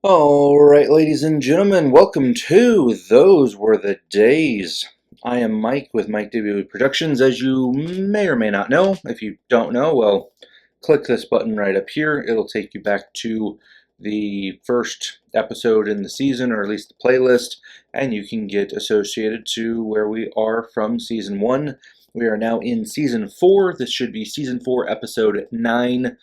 Alright, ladies and gentlemen, welcome to Those Were the Days. I am Mike with Mike W. Productions, as you may or may not know. If you don't know, well, click this button right up here. It'll take you back to the first episode in the season, or at least the playlist, and you can get associated to where we are from Season 1. We are now in Season 4. This should be Season 4, Episode 9.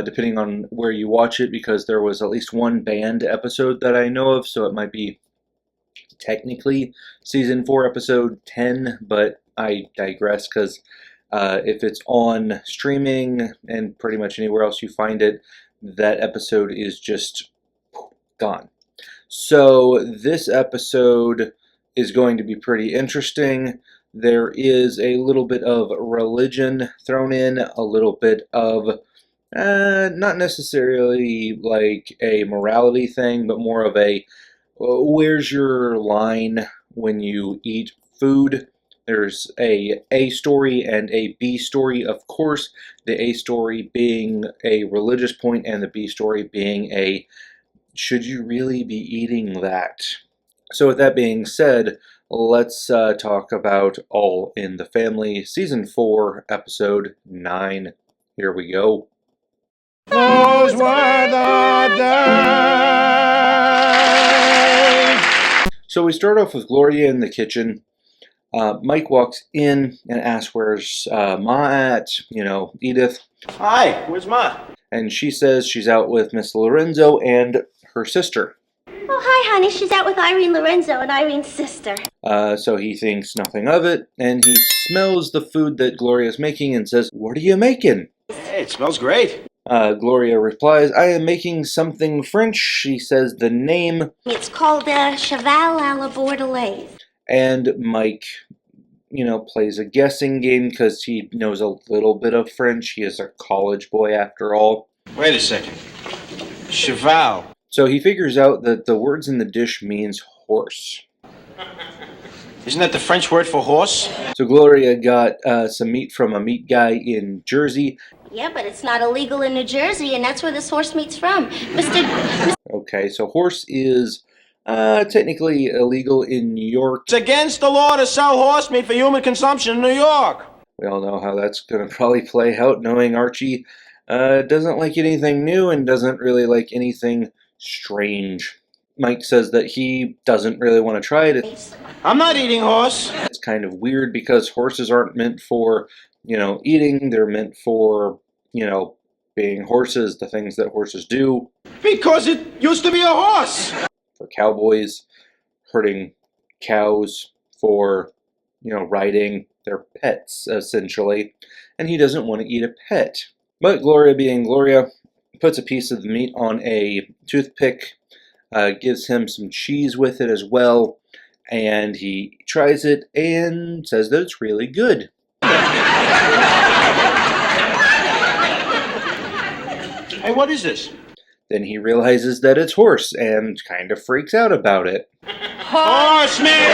Depending on where you watch it, because there was at least one banned episode that I know of, so it might be technically Season 4, Episode 10, but I digress, because if it's on streaming and pretty much anywhere else you find it, that episode is just gone. So this episode is going to be pretty interesting. There is a little bit of religion thrown in, a little bit of not necessarily like a morality thing, but more of a where's your line when you eat food. There's a story and a B story, of course. The A story being a religious point, and the B story being a should you really be eating that? So with that being said, let's talk about All in the Family, Season 4, Episode 9. Here we go. Those were the days. So we start off with Gloria in the kitchen. Mike walks in and asks, where's Ma at? Edith. Hi, where's Ma? And she says she's out with Miss Lorenzo and her sister. Oh, hi, honey. She's out with Irene Lorenzo and Irene's sister. So he thinks nothing of it, and he smells the food that Gloria's making and says, what are you making? Hey, it smells great. Gloria replies, I am making something French. She says the name. It's called Cheval à la Bordelaise. And Mike, plays a guessing game because he knows a little bit of French. He is a college boy after all. Wait a second. Cheval. So he figures out that the words in the dish means horse. Isn't that the French word for horse? So Gloria got some meat from a meat guy in Jersey. Yeah, but it's not illegal in New Jersey, and that's where this horse meat's from. Okay, so horse is technically illegal in New York. It's against the law to sell horse meat for human consumption in New York. We all know how that's going to probably play out, knowing Archie doesn't like anything new and doesn't really like anything strange. Mike says that he doesn't really want to try it. I'm not eating horse. It's kind of weird because horses aren't meant for, eating. They're meant for, being horses, the things that horses do. Because it used to be a horse. For cowboys, herding cows, for, riding their pets, essentially. And he doesn't want to eat a pet. But Gloria, being Gloria, puts a piece of the meat on a toothpick, gives him some cheese with it as well, and he tries it and says that it's really good. Hey, what is this? Then he realizes that it's horse and kind of freaks out about it. Horse meat!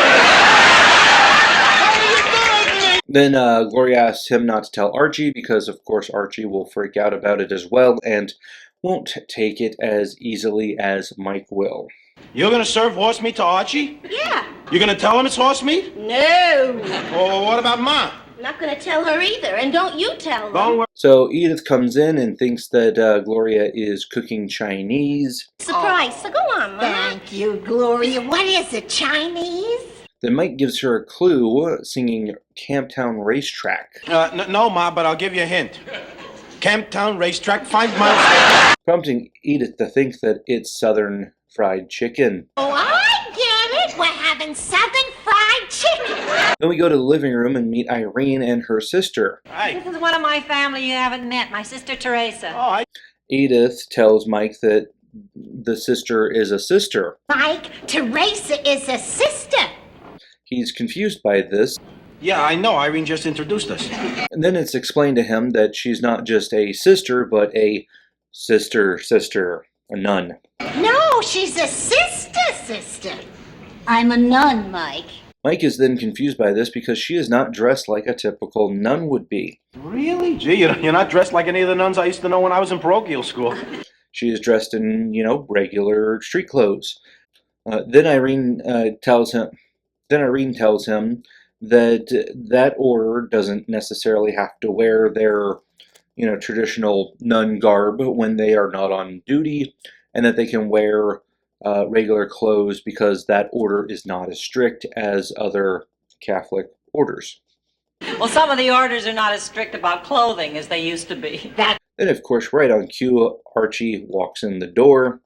Then Gloria asks him not to tell Archie because, of course, Archie will freak out about it as well and won't take it as easily as Mike will. You're gonna serve horse meat to Archie? Yeah. You're gonna tell him it's horse meat? No. Or what about Ma? I'm not going to tell her either, and don't you tell them. Don't worry. So Edith comes in and thinks that Gloria is cooking Chinese. Surprise. So go on, Ma. Thank you, Gloria. What is it, Chinese? Then Mike gives her a clue, singing Camptown Racetrack, No, Ma, but I'll give you a hint. Camptown Racetrack, 5 miles. prompting Edith to think that it's Southern Fried Chicken. Oh, I get it. We're having Southern fried chicken. Then we go to the living room and meet Irene and her sister. Hey. This is one of my family you haven't met, my sister Teresa. Oh, Edith tells Mike that the sister is a sister. Mike, Teresa is a sister. He's confused by this, yeah, I know. Irene just introduced us. and then it's explained to him that she's not just a sister, but a sister, a nun. No, she's a sister. I'm a nun, Mike. Mike is then confused by this because she is not dressed like a typical nun would be. Really? Gee, you're not dressed like any of the nuns I used to know when I was in parochial school. She is dressed in, regular street clothes. Then Irene tells him that order doesn't necessarily have to wear their, traditional nun garb when they are not on duty, and that they can wear regular clothes because that order is not as strict as other Catholic orders. Well, some of the orders are not as strict about clothing as they used to be. Then, of course, right on cue, Archie walks in the door.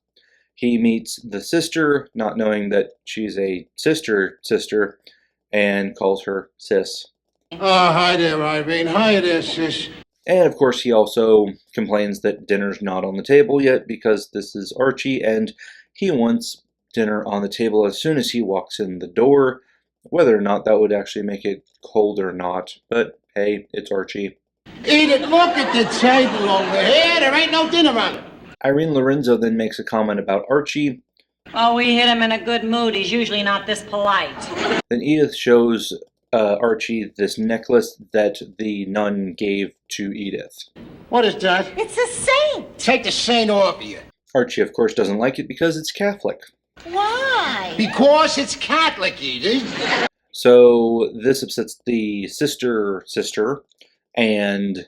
He meets the sister, not knowing that she's a sister, and calls her sis. Oh, hi there, Irene. Hi there, sis. And of course, he also complains that dinner's not on the table yet because this is Archie and he wants dinner on the table as soon as he walks in the door. Whether or not that would actually make it cold or not, but hey, it's Archie. Edith, look at the table over here. There ain't no dinner on it. Irene Lorenzo then makes a comment about Archie. Oh, we hit him in a good mood. He's usually not this polite. Then Edith shows Archie this necklace that the nun gave to Edith. What is that? It's a saint. Take the saint off of you. Archie, of course, doesn't like it because it's Catholic. Why? Because it's Catholic, Edith. So this upsets the sister, and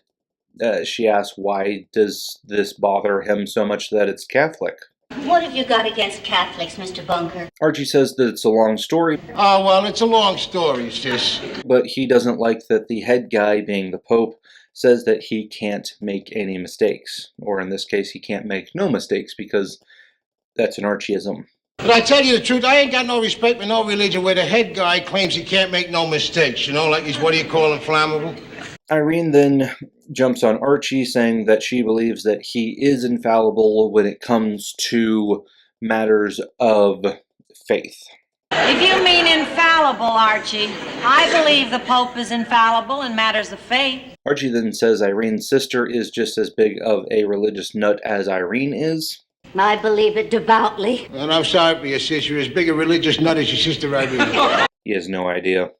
she asks, why does this bother him so much that it's Catholic? What have you got against Catholics, Mr. Bunker? Archie says that it's a long story. Oh, well, it's a long story, sis. But he doesn't like that the head guy, being the Pope, says that he can't make any mistakes. Or in this case, he can't make no mistakes because that's an Archieism. But I tell you the truth, I ain't got no respect for no religion where the head guy claims he can't make no mistakes. Like he's, what do you call, inflammable? Irene then jumps on Archie, saying that she believes that he is infallible when it comes to matters of faith. If you mean infallible, Archie, I believe the Pope is infallible in matters of faith. Archie then says Irene's sister is just as big of a religious nut as Irene is. I believe it devoutly. And I'm sorry for your sis. You're as big a religious nut as your sister Irene. He has no idea.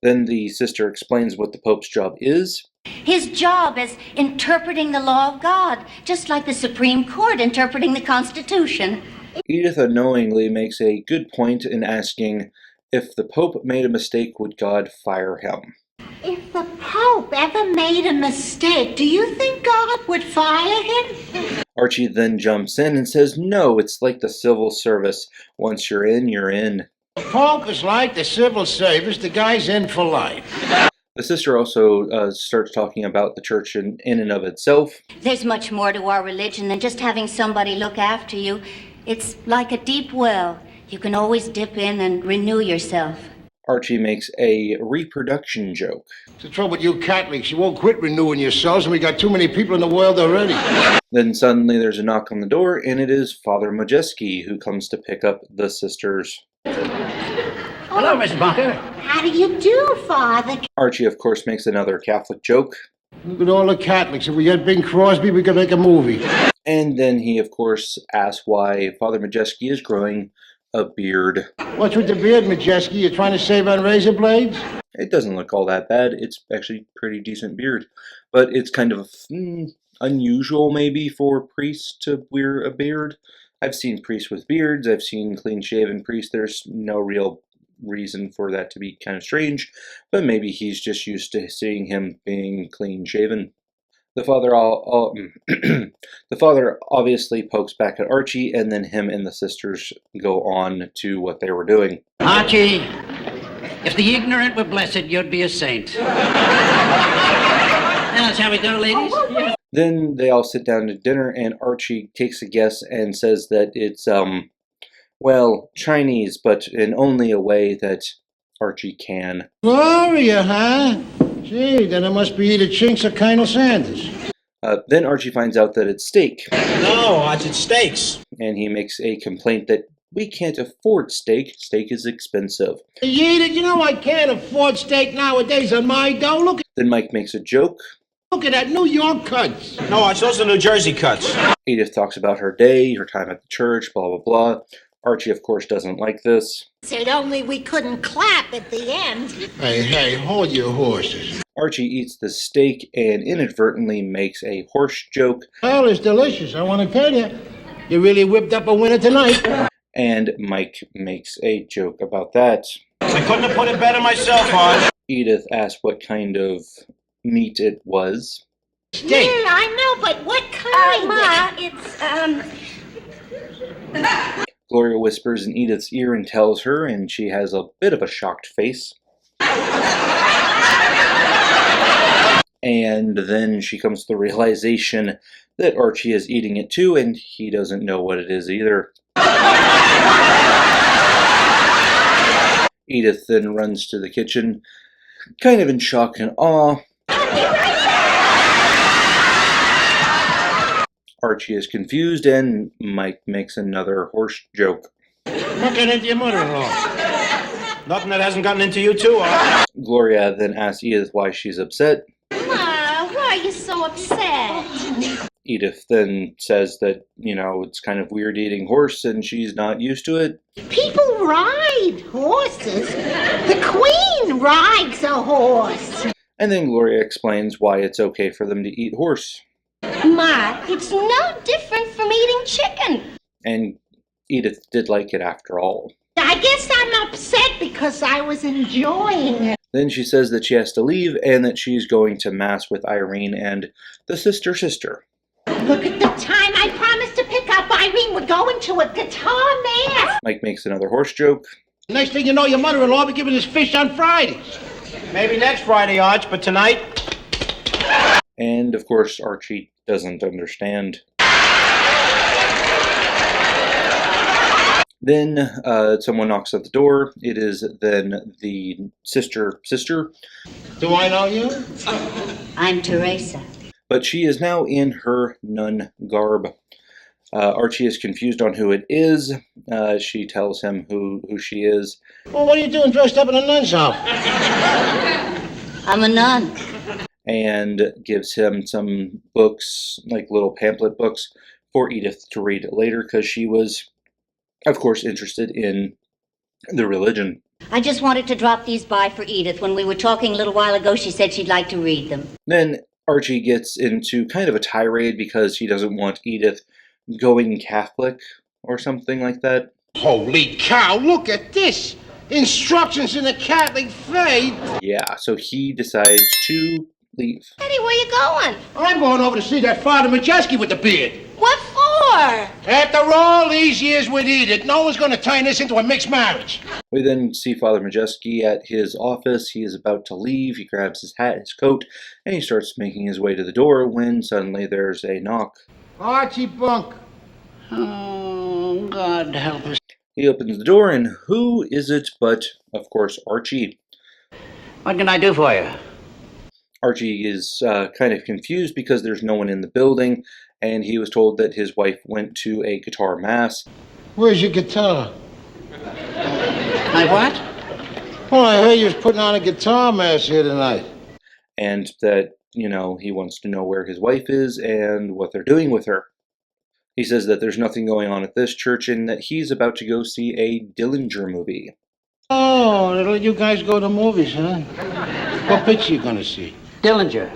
Then the sister explains what the Pope's job is. His job is interpreting the law of God, just like the Supreme Court interpreting the Constitution. Edith unknowingly makes a good point in asking, if the Pope made a mistake, would God fire him? If the Pope ever made a mistake, do you think God would fire him? Archie then jumps in and says, no, it's like the civil service. Once you're in, you're in. The Pope is like the civil service. The guy's in for life. The sister also starts talking about the church in and of itself. There's much more to our religion than just having somebody look after you. It's like a deep well. You can always dip in and renew yourself. Archie makes a reproduction joke. It's the trouble with you Catholics. You won't quit renewing yourselves, and we got too many people in the world already. Then suddenly there's a knock on the door, and it is Father Majeski who comes to pick up the sisters. Hello, Mr. Bunker. How do you do, Father? Archie, of course, makes another Catholic joke. Look at all the Catholics. If we had Bing Crosby, we could make a movie. And then he, of course, asks why Father Majeski is growing a beard. What's with the beard, Majeski? You trying to save on razor blades? It doesn't look all that bad. It's actually a pretty decent beard. But it's kind of unusual, maybe, for priests to wear a beard. I've seen priests with beards. I've seen clean-shaven priests. There's no real reason for that to be kind of strange. But maybe he's just used to seeing him being clean-shaven. The father obviously pokes back at Archie, and then him and the sisters go on to what they were doing. Archie, if the ignorant were blessed, you'd be a saint. And that's how we go, ladies. Then they all sit down to dinner, and Archie takes a guess and says that it's, Chinese, but in only a way that Archie can. Gloria, huh? Gee, then it must be either Chinks or Colonel Sanders. Then Archie finds out that it's steak. No, I said steaks. And he makes a complaint that we can't afford steak. Steak is expensive. Yeah, you know I can't afford steak nowadays on my dough. Look Then Mike makes a joke. at that New York cuts. No, it's those are New Jersey cuts. Edith talks about her day, her time at the church, blah, blah, blah. Archie, of course, doesn't like this. Said only we couldn't clap at the end. Hey, hold your horses. Archie eats the steak and inadvertently makes a horse joke. Well, it's delicious, I want to tell you. You really whipped up a winner tonight. And Mike makes a joke about that. I couldn't have put it better myself, Arch. Edith asks what kind of meat it was. Steak. Yeah, I know, but what kind? Ma, it's, Gloria whispers in Edith's ear and tells her, and she has a bit of a shocked face. And then she comes to the realization that Archie is eating it too, and he doesn't know what it is either. Edith then runs to the kitchen, kind of in shock and awe. Archie is confused, and Mike makes another horse joke. What got into your mother-in-law? Nothing that hasn't gotten into you too, Arch. Gloria then asks Edith why she's upset. Ma, why are you so upset? Edith then says that, it's kind of weird eating horse and she's not used to it. People ride horses. The Queen rides a horse. And then Gloria explains why it's okay for them to eat horse. Ma, it's no different from eating chicken. And Edith did like it after all. I guess I'm upset because I was enjoying it. Then she says that she has to leave and that she's going to Mass with Irene and the sister. Look at the time I promised to pick up Irene. We're going to a guitar mass. Mike makes another horse joke. Next thing you know, your mother-in-law will be giving us fish on Fridays. Maybe next Friday, Arch, but tonight... And of course, Archie doesn't understand. Then someone knocks at the door. It is then the sister. Do I know you? I'm Teresa. But she is now in her nun garb. Archie is confused on who it is. She tells him who she is. Well, what are you doing dressed up in a nun's outfit? I'm a nun. And gives him some books, like little pamphlet books, for Edith to read later, because she was, of course, interested in the religion. I just wanted to drop these by for Edith. When we were talking a little while ago, she said she'd like to read them. Then Archie gets into kind of a tirade because he doesn't want Edith going Catholic or something like that. Holy cow, look at this. Instructions in the Catholic faith. Yeah, so he decides to leave. Eddie, where you going? I'm going over to see that Father Majeski with the beard. What for? After all these years with Edith, no one's going to turn this into a mixed marriage. We then see Father Majeski at his office. He is about to leave. He grabs his hat, his coat, and he starts making his way to the door when suddenly there's a knock. Archie Bunk. Oh, God help us. He opens the door, and who is it but, of course, Archie. What can I do for you? Archie is kind of confused because there's no one in the building, and he was told that his wife went to a guitar mass. Where's your guitar? My what? Well, I heard you was putting on a guitar mass here tonight. And that, he wants to know where his wife is and what they're doing with her. He says that there's nothing going on at this church and that he's about to go see a Dillinger movie. Oh, they let you guys go to movies, huh? What picture you gonna see? Dillinger.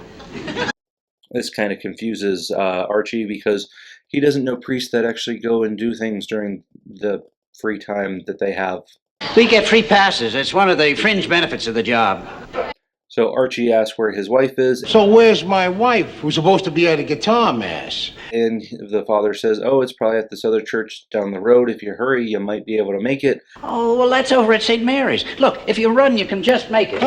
This kind of confuses Archie because he doesn't know priests that actually go and do things during the free time that they have. We get free passes. It's one of the fringe benefits of the job. So Archie asks where his wife is. So where's my wife, who's supposed to be at a guitar mass? And the father says, oh, it's probably at this other church down the road. If you hurry, you might be able to make it. Oh, well, that's over at St. Mary's. Look, if you run, you can just make it.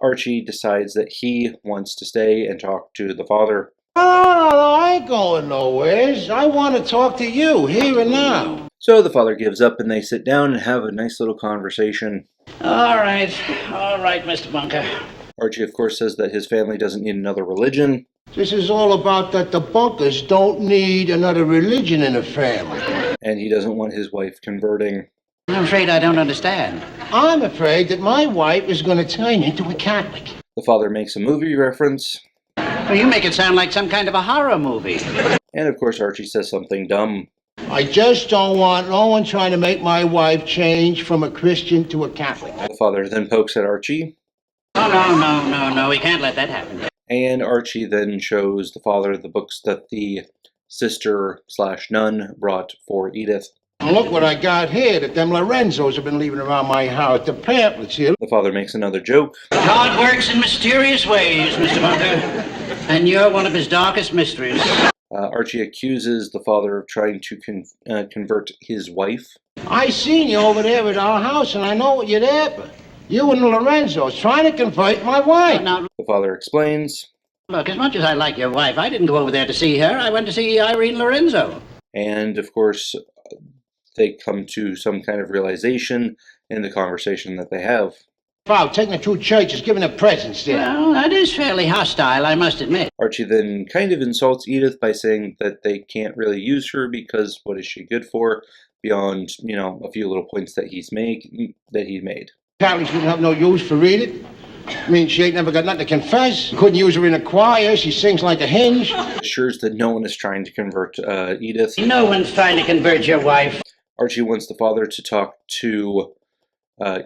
Archie decides that he wants to stay and talk to the father. No, I ain't going nowheres. I want to talk to you, here and now. So the father gives up and they sit down and have a nice little conversation. All right, Mr. Bunker. Archie, of course, says that his family doesn't need another religion. This is all about that the Bunkers don't need another religion in the family. And he doesn't want his wife converting. I'm afraid I don't understand. I'm afraid that my wife is going to turn into a Catholic. The father makes a movie reference. Well, you make it sound like some kind of a horror movie. And of course, Archie says something dumb. I just don't want no one trying to make my wife change from a Christian to a Catholic. The father then pokes at Archie. Oh, no. We can't let that happen. And Archie then shows the father the books that the sister/nun brought for Edith. And look what I got here that them Lorenzos have been leaving around my house. The pamphlets here. The father makes another joke. God works in mysterious ways, Mr. Bunker. And you're one of his darkest mysteries. Archie accuses the father of trying to convert his wife. I seen you over there at our house, and I know what you're there for. You and the Lorenzos trying to convert my wife. Now, The father explains, look, as much as I like your wife, I didn't go over there to see her. I went to see Irene Lorenzo. and of course, they come to some kind of realization in the conversation that they have. Wow, taking her to church is giving her presents there. Well, that is fairly hostile, I must admit. Archie then kind of insults Edith by saying that they can't really use her because what is she good for beyond, a few little points that he made. Apparently she wouldn't have no use for reading. I mean, she ain't never got nothing to confess. Couldn't use her in a choir. She sings like a hinge. Assures that no one is trying to convert Edith. No one's trying to convert your wife. Archie wants the father to talk to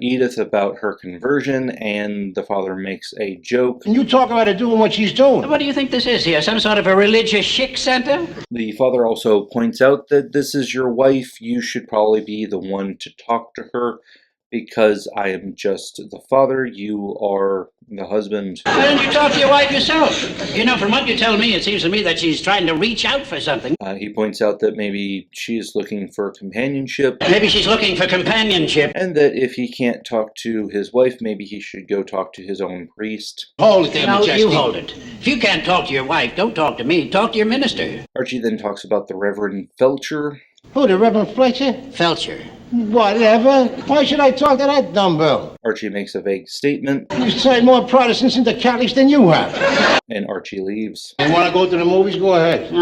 Edith about her conversion, and the father makes a joke. And you talk about her doing what she's doing. What do you think this is here? Some sort of a religious chic center? The father also points out that this is your wife. You should probably be the one to talk to her because I am just the father. You are the husband. Why don't you talk to your wife yourself? From what you tell me, it seems to me that she's trying to reach out for something. He points out that maybe she is looking for companionship. Maybe she's looking for companionship. And that if he can't talk to his wife, maybe he should go talk to his own priest. Hold it there, No, Majestic. you hold it. If you can't talk to your wife, don't talk to me. Talk to your minister. Archie then talks about the Reverend Felcher. Who, the Reverend Fletcher? Felcher. Whatever. Why should I talk to that dumbbell? Archie makes a vague statement, You signed more Protestants into Catholics than you have. and Archie leaves. You want to go to the movies? Go ahead. No.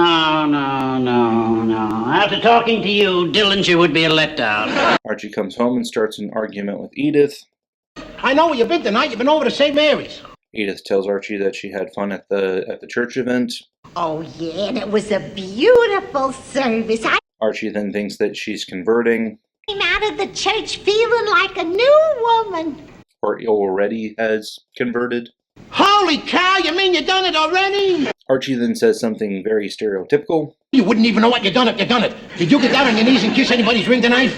After talking to you, Dillinger would be a letdown. Archie comes home and starts an argument with Edith. I know where you've been tonight. You've been over to St. Mary's. Edith tells Archie that she had fun at the church event. Oh, yeah, and it was a beautiful service. I Archie then thinks that she's converting, came out of the church feeling like a new woman. or already has converted. Holy cow, you mean you done it already? Archie then says something very stereotypical. You wouldn't even know what you done if you done it. Did you get down on your knees and kiss anybody's ring tonight?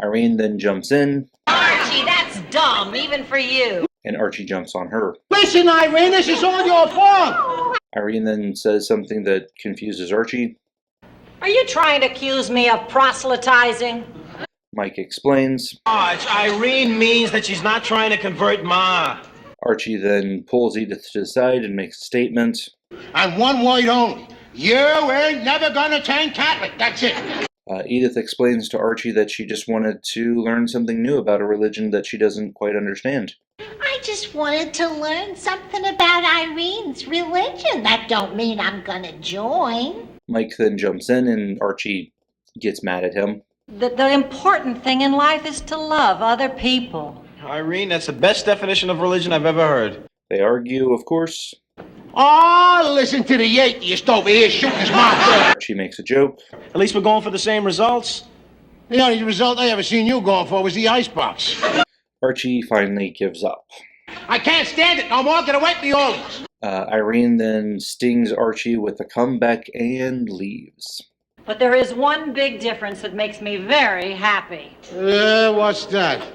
Irene then jumps in, Archie, that's dumb, even for you. and Archie jumps on her. Listen, Irene, this is all your fault. Irene then says something that confuses Archie. Are you trying to accuse me of proselytizing? Mike explains. Irene means that she's not trying to convert Ma. Archie then pulls Edith to the side and makes a statement. And one word only. You ain't never gonna turn Catholic. That's it. Edith explains to Archie that she just wanted to learn something new about a religion that she doesn't quite understand. I just wanted to learn something about Irene's religion. That don't mean I'm gonna join. Mike then jumps in and Archie gets mad at him. The important thing in life is to love other people. Irene, that's the best definition of religion I've ever heard. They argue, of course. Oh, listen to the atheist over here shooting his mouth. Archie makes a joke. At least we're going for the same results. The only result I ever seen you going for was the icebox. Archie finally gives up. I can't stand it no more. Get away from the oldies. Irene then stings Archie with a comeback and leaves. But there is one big difference that makes me very happy. What's that?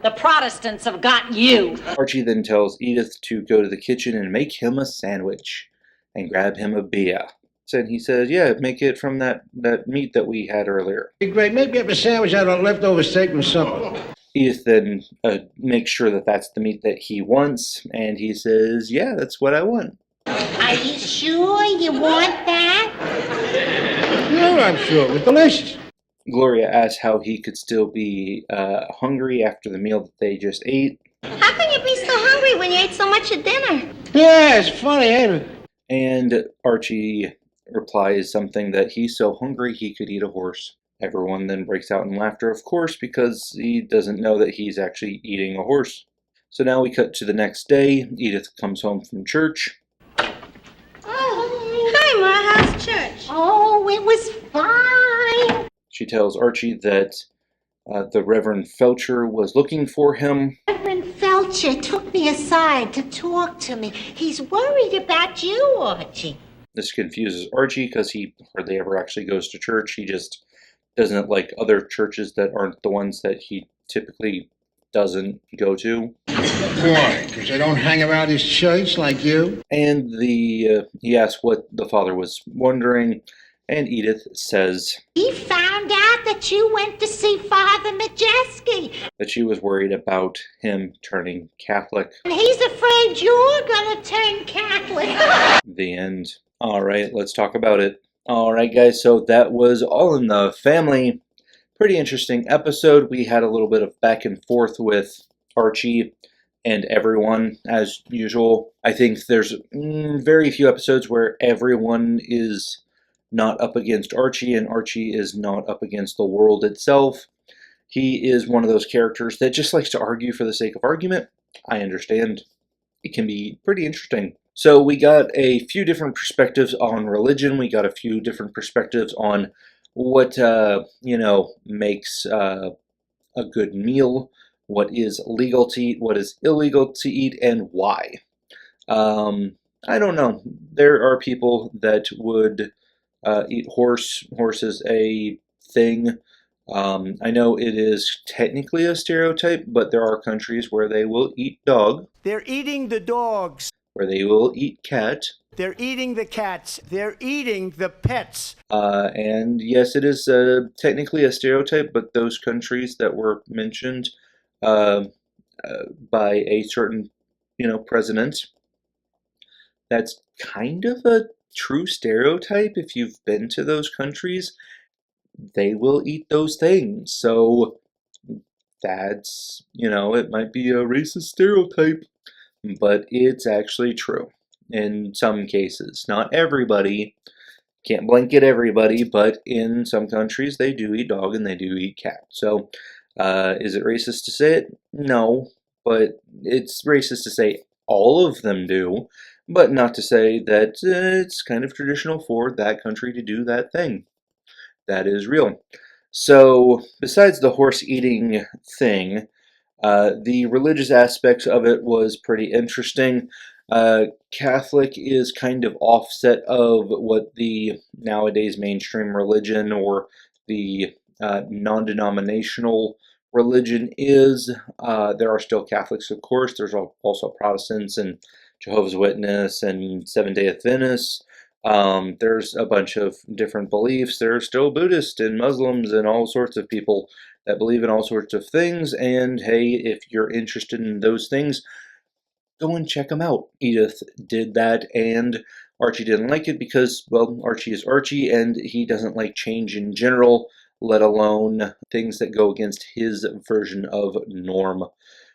The Protestants have got you. Archie then tells Edith to go to the kitchen and make him a sandwich and grab him a beer. And he says, yeah, make it from that meat that we had earlier. Be great. Maybe have a sandwich out of leftover steak from supper. Edith then makes sure that that's the meat that he wants, and he says, yeah, that's what I want. Are you sure you want that? Yeah, I'm sure. It was delicious. Gloria asks how he could still be hungry after the meal that they just ate. How can you be so hungry when you ate so much at dinner? Yeah, it's funny, ain't it? And Archie replies something that he's so hungry he could eat a horse. Everyone then breaks out in laughter, of course, because he doesn't know that he's actually eating a horse. So now we cut to the next day. Edith comes home from church. Oh, hi, Ma. How's church? Oh, it was fine. She tells Archie that the Reverend Felcher was looking for him. Reverend Felcher took me aside to talk to me. He's worried about you, Archie. This confuses Archie because he hardly ever actually goes to church. He just doesn't like other churches that aren't the ones that he typically doesn't go to. Why? Because they don't hang around his church like you? And he asks what the father was wondering, and Edith says He found out that you went to see Father Majeski, that she was worried about him turning Catholic. and he's afraid you're gonna turn Catholic. The end. All right, let's talk about it. All right, guys, so that was All in the Family. Pretty interesting episode. We had a little bit of back and forth with Archie and everyone, as usual. I think there's very few episodes where everyone is not up against Archie and Archie is not up against the world itself. He is one of those characters that just likes to argue for the sake of argument. I understand. It can be pretty interesting. So we got a few different perspectives on religion. We got a few different perspectives on what, makes a good meal, what is legal to eat, what is illegal to eat, and why. I don't know. There are people that would eat horse. Horse is a thing. I know it is technically a stereotype, but there are countries where they will eat dog. They're eating the dogs. Where they will eat cat. They're eating the cats. They're eating the pets. And yes, it is technically a stereotype, but those countries that were mentioned by a certain, president, that's kind of a true stereotype. If you've been to those countries, they will eat those things. So that's, it might be a racist stereotype, but it's actually true in some cases. Not everybody, can't blanket everybody, but in some countries they do eat dog and they do eat cat. So is it racist to say it? No, but it's racist to say all of them do, but not to say that it's kind of traditional for that country to do that thing. That is real. So besides the horse eating thing, the religious aspects of it was pretty interesting. Catholic is kind of offset of what the nowadays mainstream religion or the non-denominational religion is. There are still Catholics, of course. There's also Protestants and Jehovah's Witness and Seventh-day Adventists. There's a bunch of different beliefs. There are still Buddhists and Muslims and all sorts of people that believe in all sorts of things. And hey, if you're interested in those things, go and check them out. Edith did that, and Archie didn't like it because, well, Archie is Archie, and he doesn't like change in general, let alone things that go against his version of norm.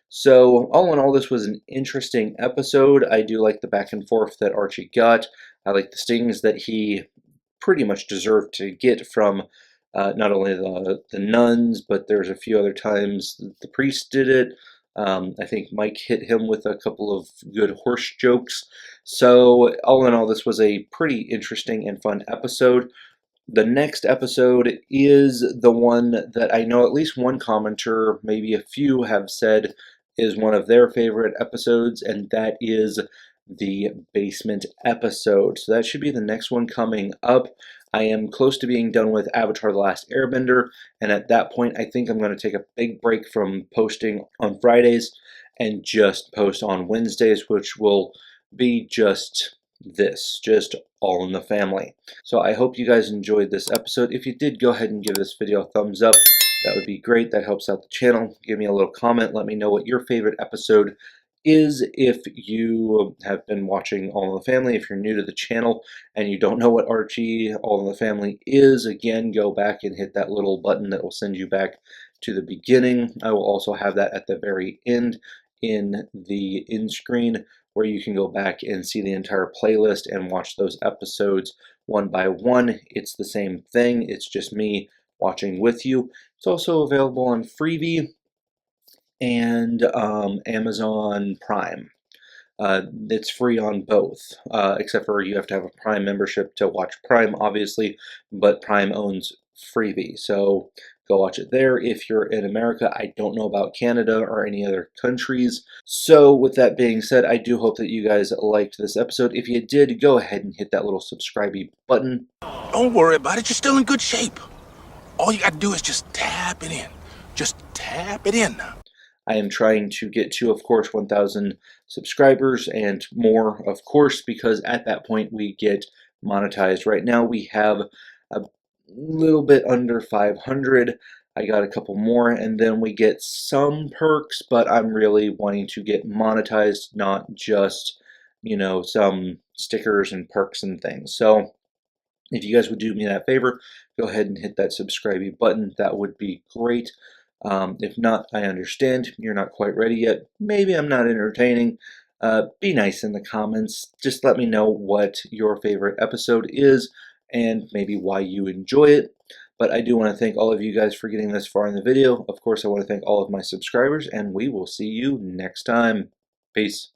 So, all in all, this was an interesting episode. I do like the back and forth that Archie got. I like the stings that he pretty much deserved to get from not only the nuns, but there's a few other times the priest did it. I think Mike hit him with a couple of good horse jokes. So, all in all, this was a pretty interesting and fun episode. The next episode is the one that I know at least one commenter, maybe a few, have said is one of their favorite episodes, and that is the basement episode. So that should be the next one coming up. I am close to being done with Avatar: The Last Airbender, and at that point I think I'm going to take a big break from posting on Fridays and just post on Wednesdays, which will be just all in the family. So I hope you guys enjoyed this episode. If you did, go ahead and give this video a thumbs up. That would be great. That helps out the channel. Give me a little comment. Let me know what your favorite episode is if you have been watching All in the Family. If you're new to the channel and you don't know what Archie All in the Family is, again, go back and hit that little button that will send you back to the beginning. I will also have that at the very end in the end screen where you can go back and see the entire playlist and watch those episodes one by one. It's the same thing. It's just me watching with you. It's also available on Freevee and Amazon Prime. It's free on both, except for you have to have a Prime membership to watch Prime, obviously, but Prime owns Freevee. So go watch it there. If you're in America, I don't know about Canada or any other countries. So with that being said, I do hope that you guys liked this episode. If you did, go ahead and hit that little subscribe button. Don't worry about it. You're still in good shape. All you got to do is just tap it in. Just tap it in now. I am trying to get to, of course, 1,000 subscribers and more, of course, because at that point we get monetized. Right now we have a little bit under 500. I got a couple more, and then we get some perks, but I'm really wanting to get monetized, not just, you know, some stickers and perks and things. So if you guys would do me that favor, go ahead and hit that subscribe button. That would be great. If not, I understand. You're not quite ready yet. Maybe I'm not entertaining. Be nice in the comments. Just let me know what your favorite episode is and maybe why you enjoy it. But I do want to thank all of you guys for getting this far in the video. Of course, I want to thank all of my subscribers, and we will see you next time. Peace.